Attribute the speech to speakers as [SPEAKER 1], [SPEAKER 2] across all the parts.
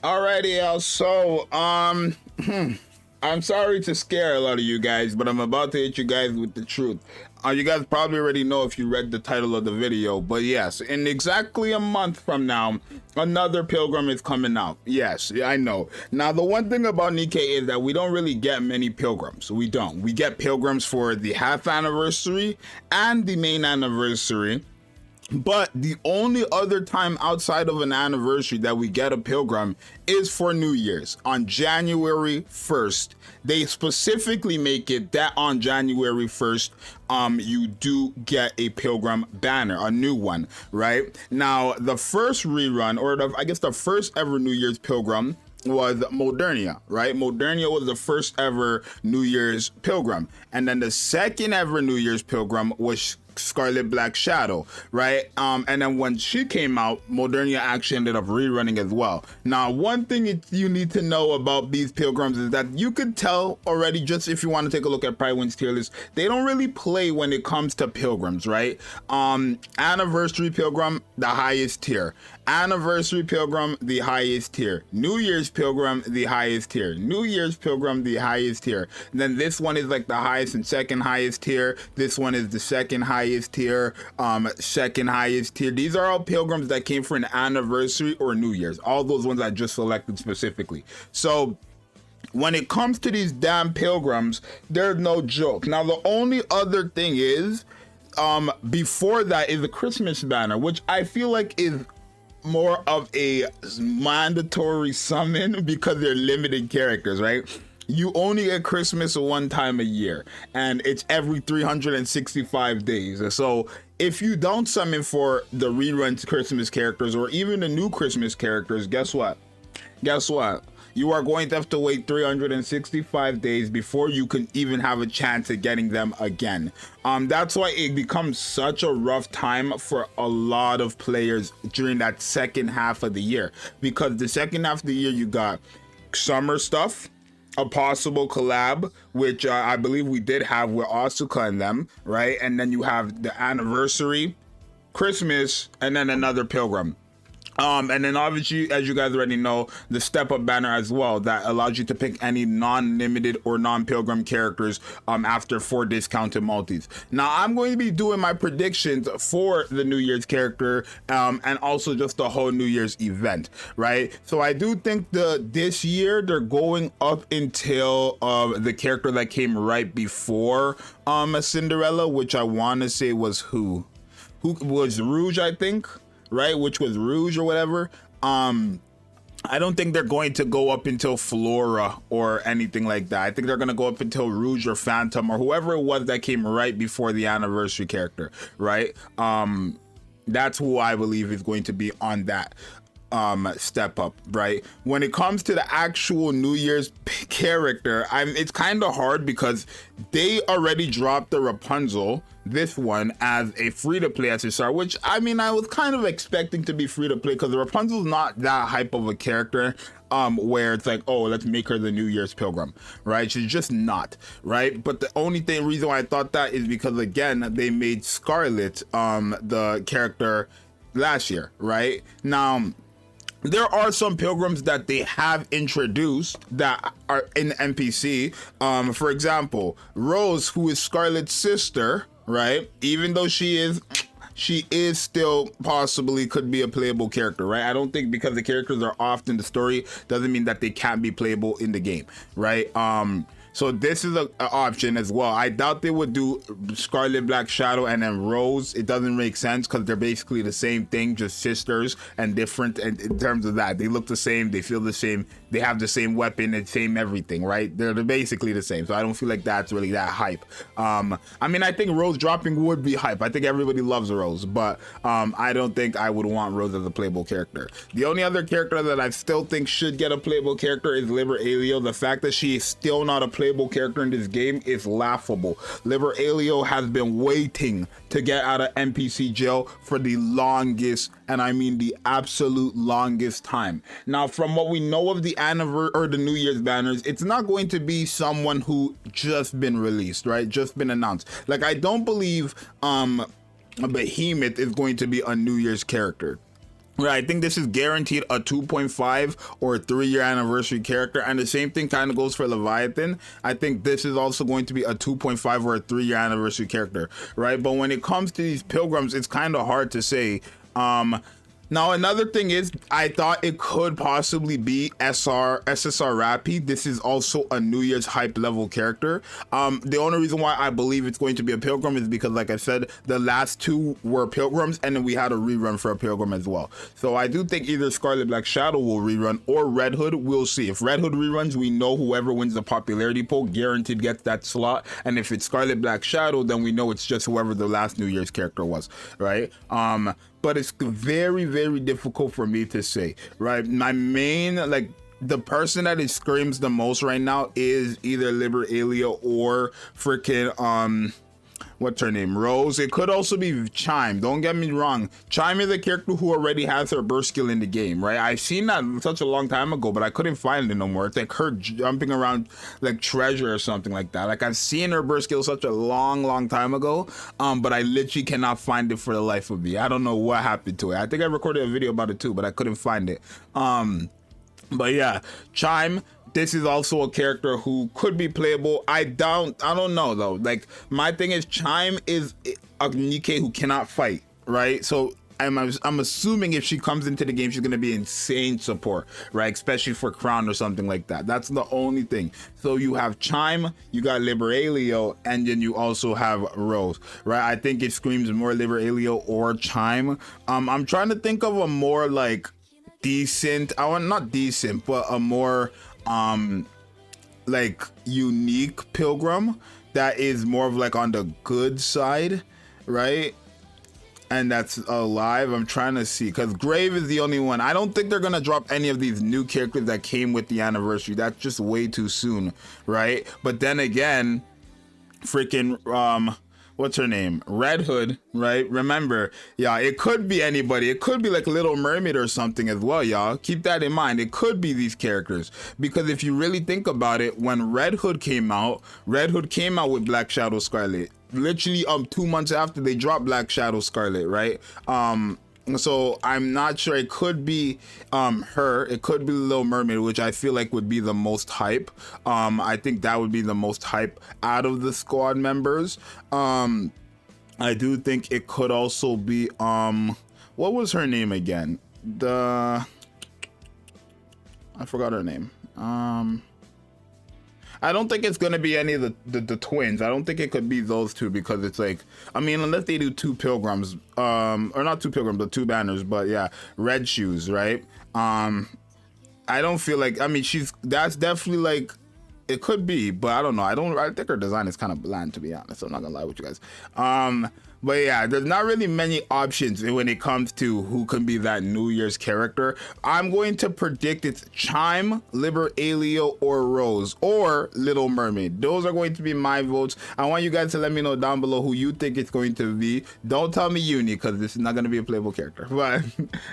[SPEAKER 1] Alrighty, y'all. So, I'm sorry to scare a lot of you guys, but I'm about to hit you guys with the truth. You guys probably already know if you read the title of the video, but yes, in exactly a month from now, another Pilgrim is coming out. Yes, I know. Now, the one thing about Nikke is that we don't really get many Pilgrims. We don't. We get Pilgrims for the half anniversary and the main anniversary. But the only other time outside of an anniversary that we get a Pilgrim is for New Year's on January 1st. They specifically make it that on January 1st, you do get a Pilgrim banner, a new one, right? Now, the first rerun, or I guess the first ever New Year's Pilgrim was Modernia, right? Modernia was the first ever New Year's Pilgrim. And then the second ever New Year's Pilgrim was Scarlet Black Shadow, right? And then when she came out, Modernia actually ended up rerunning as well. Now, one thing you need to know about these Pilgrims is that you could tell already, just if you want to take a look at Pride tier list, they don't really play when it comes to Pilgrims, right? Anniversary Pilgrim, the highest tier. Anniversary Pilgrim, the highest tier. New Year's Pilgrim, the highest tier. New Year's Pilgrim, the highest tier. And then this one is like the highest and second highest tier. This one is the second highest tier, second highest tier. These are all Pilgrims that came for an anniversary or New Year's. All those ones I just selected specifically. So when it comes to these damn Pilgrims, there's no joke. Now, the only other thing is, before that is the Christmas banner, which I feel like is more of a mandatory summon because they're limited characters, right? You only get Christmas one time a year, and it's every 365 days. So if you don't summon for the rerun Christmas characters or even the new Christmas characters, guess what? You are going to have to wait 365 days before you can even have a chance at getting them again. That's why it becomes such a rough time for a lot of players during that second half of the year, because the second half of the year you got summer stuff, a possible collab, which I believe we did have with Asuka and them, right? And then you have the anniversary, Christmas, and then another Pilgrim. And then obviously, as you guys already know, the step up banner as well that allows you to pick any non-limited or non-Pilgrim characters after 4 discounted multis. Now, I'm going to be doing my predictions for the New Year's character and also just the whole New Year's event, right? So I do think this year they're going up until the character that came right before Cinderella, which I want to say was who was Rouge, I think. Right, which was Rouge or whatever. I don't think they're going to go up until Flora or anything like that. I think they're going to go up until Rouge or Phantom or whoever it was that came right before the anniversary character, right? That's who I believe is going to be on that step up, right? When it comes to the actual New Year's character, it's kind of hard because they already dropped the Rapunzel, this one, as a free-to-play accessory, which I mean I was kind of expecting to be free-to-play because the Rapunzel's not that hype of a character where it's like, oh, let's make her the New Year's Pilgrim, right? She's just not, right? But the only reason why I thought that is because, again, they made Scarlet the character last year, right? Now, there are some Pilgrims that they have introduced that are in the NPC. For example, Rose, who is Scarlet's sister, right? Even though she is still possibly could be a playable character, right? I don't think because the characters are off in the story doesn't mean that they can't be playable in the game, right? So this is an option as well. I doubt they would do Scarlet Black Shadow and then Rose. It doesn't make sense because they're basically the same thing, just sisters and different. And in terms of that, they look the same, they feel the same, they have the same weapon and same everything, right? They're basically the same. So I don't feel like that's really that hype. I mean, I think Rose dropping would be hype. I think everybody loves Rose, but I don't think I would want Rose as a playable character. The only other character that I still think should get a playable character is Liber Alio. The fact that she is still not a playable character in this game is laughable. Liber Alio has been waiting to get out of NPC jail for the longest, and I mean the absolute longest time. Now, from what we know of the anniversary or the New Year's banners, it's not going to be someone who just been released, right? Just been announced. Like, I don't believe Behemoth is going to be a New Year's character. Right, I think this is guaranteed a 2.5 or a 3-year anniversary character, and the same thing kind of goes for Leviathan. I think this is also going to be a 2.5 or a 3-year anniversary character, right? But when it comes to these pilgrims, it's kind of hard to say. Now, another thing is, I thought it could possibly be SSR Rappy. This is also a New Year's hype level character. The only reason why I believe it's going to be a pilgrim is because, like I said, the last two were pilgrims, and then we had a rerun for a pilgrim as well. So I do think either Scarlet Black Shadow will rerun or Red Hood. We'll see. If Red Hood reruns, we know whoever wins the popularity poll guaranteed gets that slot. And if it's Scarlet Black Shadow, then we know it's just whoever the last New Year's character was, right? But it's very, very difficult for me to say, right? My main, like, the person that it screams the most right now is either Liberalia or freaking, what's her name, Rose. It could also be Chime. Don't get me wrong. Chime is a character who already has her burst skill in the game, right? I've seen that such a long time ago, but I couldn't find it no more. It's like her jumping around like treasure or something like that. Like, I've seen her burst skill such a long time ago, but I literally cannot find it for the life of me. I don't know what happened to it. I think I recorded a video about it too, but I couldn't find it. But yeah, Chime, this is also a character who could be playable. I don't know though. Like, my thing is, Chime is a Nikke who cannot fight, right? So I'm assuming if she comes into the game, she's gonna be insane support, right? Especially for Crown or something like that. That's the only thing. So you have Chime, you got Liberalia, and then you also have Rose, right? I think it screams more Liberalia or Chime. I'm trying to think of a more like decent, not decent, but a more like unique pilgrim that is more of like on the good side, right? And that's alive. I'm trying to see, because Grave is the only one. I don't think they're gonna drop any of these new characters that came with the anniversary. That's just way too soon, right? But then again, freaking what's her name, Red Hood, right? Remember, yeah, it could be anybody. It could be like Little Mermaid or something as well, y'all. Keep that in mind. It could be these characters, because if you really think about it, when Red Hood came out with Black Shadow Scarlet literally 2 months after they dropped Black Shadow Scarlet, right? So I'm not sure. It could be her. It could be Little Mermaid, which I feel like would be the most hype. I think that would be the most hype out of the squad members. I do think it could also be what was her name again? I forgot her name. I don't think it's gonna be any of the twins. I don't think it could be those two, because it's like, I mean, unless they do two pilgrims, or not two pilgrims, but two banners. But yeah, Red Shoes, right? I don't feel like, I mean, that's definitely like, it could be, but I don't know. I think her design is kind of bland, to be honest. I'm not gonna lie with you guys. But yeah, there's not really many options when it comes to who can be that New Year's character. I'm going to predict it's Chime, Liberalia, or Rose, or Little Mermaid. Those are going to be my votes. I want you guys to let me know down below who you think it's going to be. Don't tell me Uni, because this is not going to be a playable character. But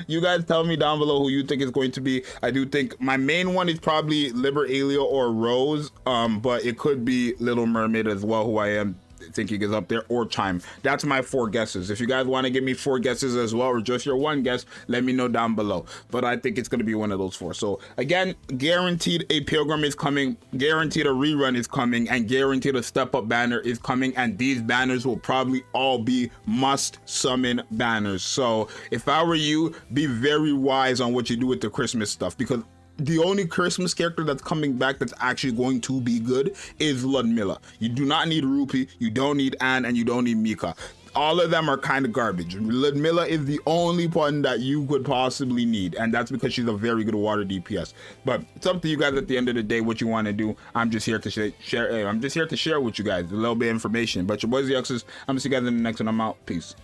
[SPEAKER 1] you guys tell me down below who you think it's going to be. I do think my main one is probably Liberalia or Rose, but it could be Little Mermaid as well, who I am thinking is up there, or Chime. That's my 4 guesses. If you guys want to give me 4 guesses as well, or just your 1 guess, let me know down below. But I think it's going to be one of those 4. So again, guaranteed a pilgrim is coming, guaranteed a rerun is coming, and guaranteed a step up banner is coming, and these banners will probably all be must summon banners. So if I were you, be very wise on what you do with the Christmas stuff, because the only Christmas character that's coming back that's actually going to be good is Ludmilla. You do not need Rupee, you don't need Anne, and you don't need Mika. All of them are kind of garbage. Ludmilla is the only one that you could possibly need, and that's because she's a very good water DPS. But it's up to you guys at the end of the day what you want to do. I'm just here to share. I'm just here to share with you guys a little bit of information. But your boy Zxous, I'm gonna see you guys in the next one. I'm out. Peace.